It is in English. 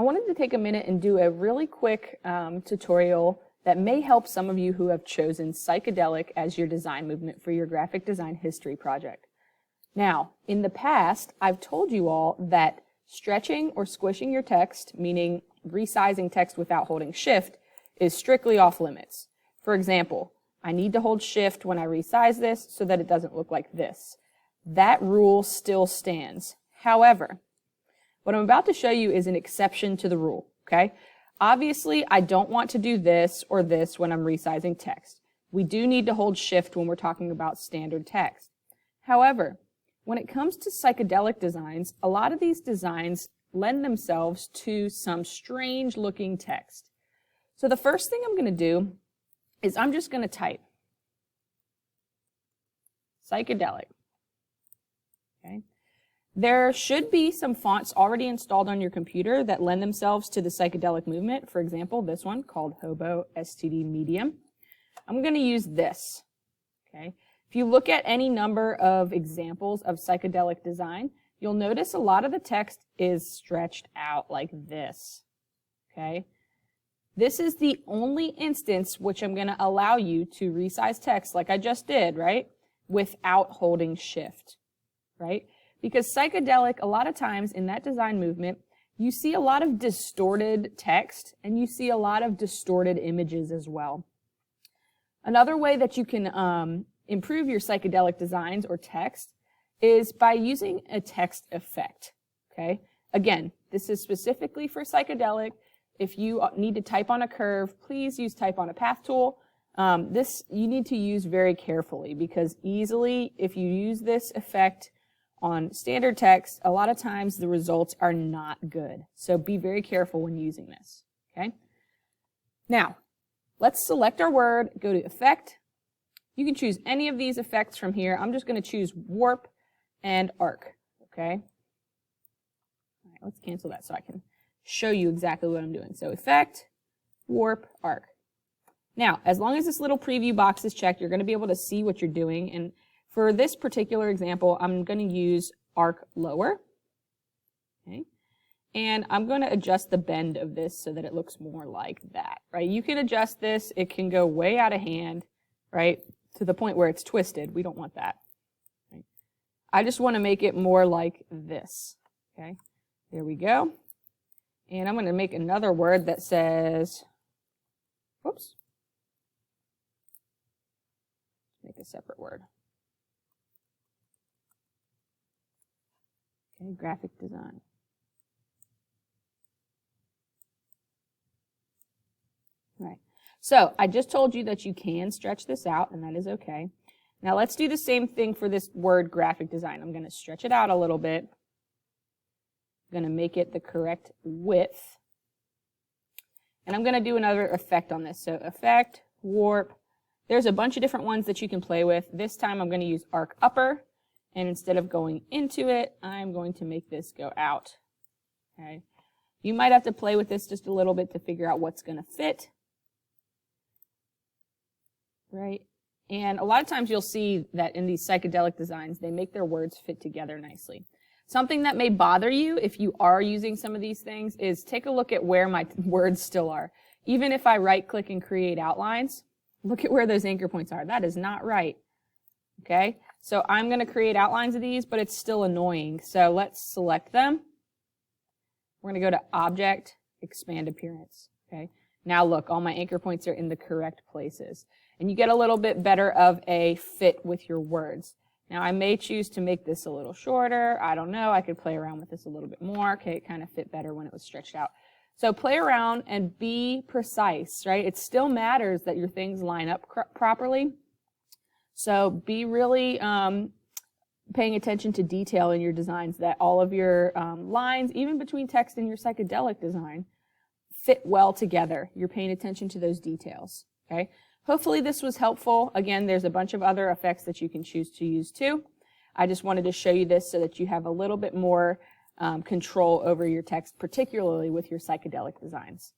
I wanted to take a minute and do a really quick tutorial that may help some of you who have chosen psychedelic as your design movement for your graphic design history project. Now, in the past, I've told you all that stretching or squishing your text, meaning resizing text without holding shift, is strictly off limits. For example, I need to hold shift when I resize this so that it doesn't look like this. That rule still stands. However, what I'm about to show you is an exception to the rule, okay? Obviously, I don't want to do this or this when I'm resizing text. We do need to hold shift when we're talking about standard text. However, when it comes to psychedelic designs, a lot of these designs lend themselves to some strange looking text. So the first thing I'm going to do is I'm just going to type psychedelic. Okay. There should be some fonts already installed on your computer that lend themselves to the psychedelic movement. For example, this one called Hobo STD Medium. I'm going to use this. Okay. If you look at any number of examples of psychedelic design, you'll notice a lot of the text is stretched out like this. Okay. This is the only instance which I'm going to allow you to resize text like I just did, right? Without holding shift, right? Because psychedelic, a lot of times in that design movement, you see a lot of distorted text and you see a lot of distorted images as well. Another way that you can improve your psychedelic designs or text is by using a text effect, okay? Again, this is specifically for psychedelic. If you need to type on a curve, please use type on a path tool. This you need to use very carefully because easily, if you use this effect on standard text, a lot of times the results are not good. So be very careful when using this, okay? Now, let's select our word, go to Effect. You can choose any of these effects from here. I'm just going to choose Warp and Arc, okay? All right, let's cancel that so I can show you exactly what I'm doing. So Effect, Warp, Arc. Now, as long as this little preview box is checked, you're going to be able to see what you're doing. And for this particular example, I'm going to use Arc Lower. Okay. And I'm going to adjust the bend of this so that it looks more like that, right? You can adjust this. It can go way out of hand, right, to the point where it's twisted. We don't want that. Right? I just want to make it more like this. Okay. There we go. And I'm going to make another word that says, whoops, make a separate word. Okay, graphic design. All right. So I just told you that you can stretch this out, and that is okay. Now let's do the same thing for this word graphic design. I'm going to stretch it out a little bit. I'm going to make it the correct width. And I'm going to do another effect on this. So Effect, Warp. There's a bunch of different ones that you can play with. This time I'm going to use Arc Upper. And instead of going into it, I'm going to make this go out. Okay. You might have to play with this just a little bit to figure out what's going to fit. Right? And a lot of times you'll see that in these psychedelic designs, they make their words fit together nicely. Something that may bother you if you are using some of these things is take a look at where my words still are. Even if I right-click and create outlines, look at where those anchor points are. That is not right. Okay? So I'm going to create outlines of these, but it's still annoying. So let's select them. We're going to go to Object, Expand Appearance. Okay? Now look, all my anchor points are in the correct places. And you get a little bit better of a fit with your words. Now I may choose to make this a little shorter. I don't know. I could play around with this a little bit more. Okay, it kind of fit better when it was stretched out. So play around and be precise, right? It still matters that your things line up properly. So be really paying attention to detail in your designs, that all of your lines, even between text and your psychedelic design, fit well together. You're paying attention to those details, okay? Hopefully this was helpful. Again, there's a bunch of other effects that you can choose to use too. I just wanted to show you this so that you have a little bit more control over your text, particularly with your psychedelic designs.